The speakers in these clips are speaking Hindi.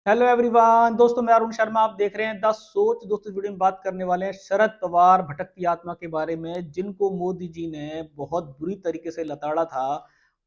हेलो एवरीवन दोस्तों, मैं अरुण शर्मा। आप देख रहे हैं द सोच। दोस्तों, वीडियो में बात करने वाले हैं शरद पवार भटकती आत्मा के बारे में, जिनको मोदी जी ने बहुत बुरी तरीके से लताड़ा था।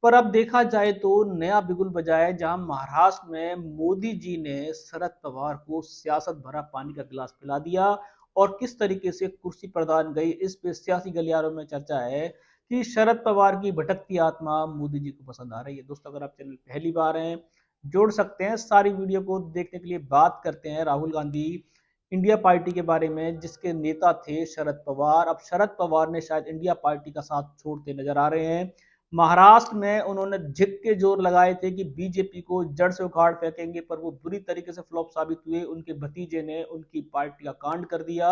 पर अब देखा जाए तो नया बिगुल बजा है, जहां महाराष्ट्र में मोदी जी ने शरद पवार को सियासत भरा पानी का गिलास पिला दिया। और किस तरीके से कुर्सी प्रदान गई, इस पे सियासी गलियारों में चर्चा है कि शरद पवार की भटकती आत्मा मोदी जी को पसंद आ रही है। दोस्तों, अगर आप चैनल पहली बार हैं, जोड़ सकते हैं। सारी वीडियो को देखने के लिए बात करते हैं राहुल गांधी इंडिया पार्टी के बारे में, जिसके नेता थे शरद पवार। अब शरद पवार ने शायद इंडिया पार्टी का साथ छोड़ते नजर आ रहे हैं। महाराष्ट्र में उन्होंने झिक के जोर लगाए थे कि बीजेपी को जड़ से उखाड़ फेंकेंगे, पर वो बुरी तरीके से फ्लॉप साबित हुए। उनके भतीजे ने उनकी पार्टी का कांड कर दिया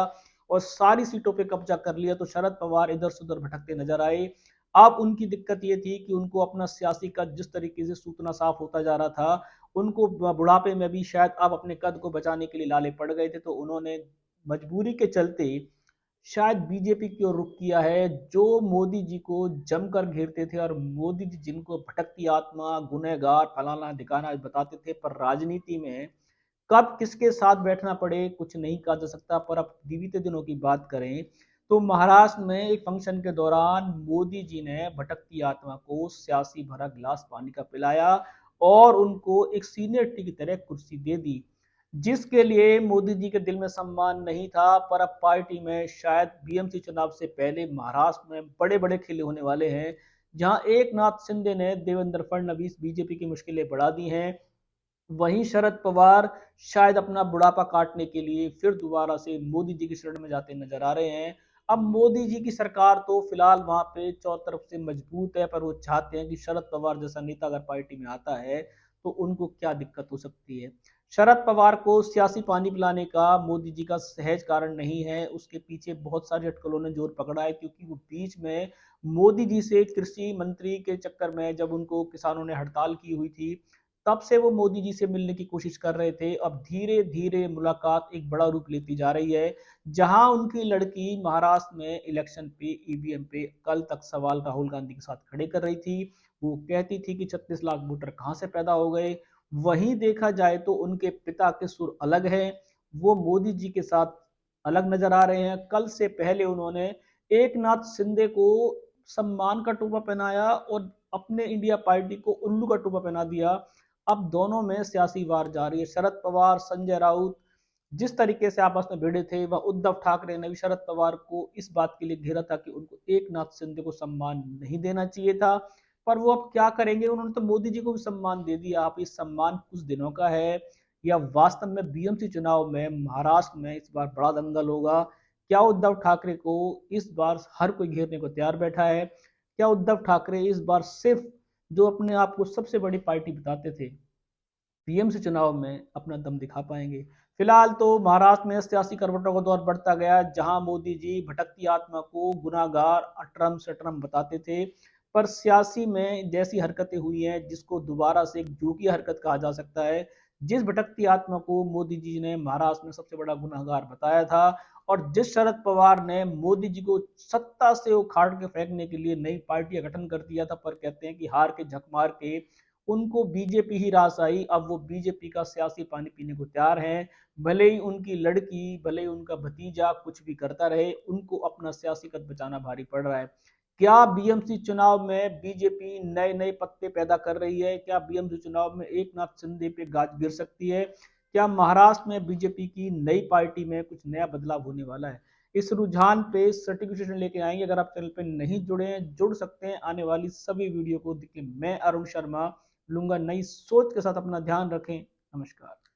और सारी सीटों पे कब्जा कर लिया। तो शरद पवार इधर से उधर भटकते नजर आए। अब उनकी दिक्कत ये थी कि उनको अपना सियासी कद जिस तरीके से सूतना साफ होता जा रहा था, उनको बुढ़ापे में भी शायद अब अपने कद को बचाने के लिए लाले पड़ गए थे। तो उन्होंने मजबूरी के चलते शायद बीजेपी की ओर रुख किया है, जो मोदी जी को जमकर घेरते थे और मोदी जी जिनको भटकती आत्मा, गुनहगार, फलाना दिखाना बताते थे। पर राजनीति में कब किसके साथ बैठना पड़े कुछ नहीं कहा जा सकता। पर अब बीते दिनों की बात करें तो महाराष्ट्र में एक फंक्शन के दौरान मोदी जी ने भटकती आत्मा को सियासी भरा गिलास पानी का पिलाया और उनको एक सीनियरिटी की तरह कुर्सी दे दी, जिसके लिए मोदी जी के दिल में सम्मान नहीं था। पर अब पार्टी में शायद बीएमसी चुनाव से पहले महाराष्ट्र में बड़े बड़े खेले होने वाले हैं, जहां एक नाथ शिंदे ने देवेंद्र फडणवीस बीजेपी की मुश्किलें बढ़ा दी हैं। वहीं शरद पवार शायद अपना बुढ़ापा काटने के लिए फिर दोबारा से मोदी जी की शरण में जाते नजर आ रहे हैं। अब मोदी जी की सरकार तो फिलहाल वहां पे चौतरफ से मजबूत है, पर वो चाहते हैं कि शरद पवार जैसा नेता अगर पार्टी में आता है तो उनको क्या दिक्कत हो सकती है। शरद पवार को सियासी पानी पिलाने का मोदी जी का सहज कारण नहीं है, उसके पीछे बहुत सारी अटकलों ने जोर पकड़ा है। क्योंकि वो बीच में मोदी जी से कृषि मंत्री के चक्कर में, जब उनको किसानों ने हड़ताल की हुई थी, तब से वो मोदी जी से मिलने की कोशिश कर रहे थे। अब धीरे धीरे मुलाकात एक बड़ा रूप लेती जा रही है, जहां उनकी लड़की महाराष्ट्र में इलेक्शन पे ईवीएम पे कल तक सवाल राहुल गांधी के साथ खड़े कर रही थी। वो कहती थी कि 36 लाख वोटर कहां से पैदा हो गए। वहीं देखा जाए तो उनके पिता के सुर अलग है, वो मोदी जी के साथ अलग नजर आ रहे हैं। कल से पहले उन्होंने एक नाथ शिंदे को सम्मान का टोपा पहनाया और अपने इंडिया पार्टी को उल्लू का टोपा पहना दिया। अब दोनों में सियासी वार जारी है। शरद पवार, संजय राउत जिस तरीके से आपस में भिड़े थे, वह उद्धव ठाकरे ने भी शरद पवार को इस बात के लिए घेरा था कि उनको एक नाथ शिंदे को सम्मान नहीं देना चाहिए था। पर वो अब क्या करेंगे, उन्होंने तो मोदी जी को भी सम्मान दे दिया। आप इस सम्मान कुछ दिनों का है या वास्तव में बीएमसी चुनाव में महाराष्ट्र में इस बार बड़ा दंगल होगा। क्या उद्धव ठाकरे को इस बार हर कोई घेरने को तैयार बैठा है? क्या उद्धव ठाकरे इस बार सिर्फ जो अपने आप को सबसे बड़ी पार्टी बताते थे, पीएमसी चुनाव में अपना दम दिखा पाएंगे? फिलहाल तो महाराष्ट्र में सियासी करवटों का दौर बढ़ता गया, जहां मोदी जी भटकती आत्मा को गुनाहगार, अटरम सटरम बताते थे। पर सियासी में जैसी हरकतें हुई हैं, जिसको दोबारा से एक जोगी हरकत कहा जा सकता है, जिस भटकती आत्मा को मोदी जी ने महाराष्ट्र में सबसे बड़ा गुनाहगार बताया था, और जिस शरद पवार ने मोदी जी को सत्ता से उखाड़ के फेंकने के लिए नई पार्टी का गठन कर दिया था, पर कहते हैं कि हार के झक मार के उनको बीजेपी ही रास आई। अब वो बीजेपी का सियासी पानी पीने को तैयार हैं। भले ही उनकी लड़की, भले ही उनका भतीजा कुछ भी करता रहे, उनको अपना सियासी कद बचाना भारी पड़ रहा है। क्या बीएमसी चुनाव में बीजेपी नए नए पत्ते पैदा कर रही है? क्या बीएमसी चुनाव में एक नाथ शिंदे पे गाज गिर सकती है? क्या महाराष्ट्र में बीजेपी की नई पार्टी में कुछ नया बदलाव होने वाला है? इस रुझान पे सटीक विश्लेषण लेके आएंगे। अगर आप चैनल पे नहीं जुड़े हैं, जुड़ सकते हैं। आने वाली सभी वीडियो को देखिए। मैं अरुण शर्मा लूंगा नई सोच के साथ। अपना ध्यान रखें। नमस्कार।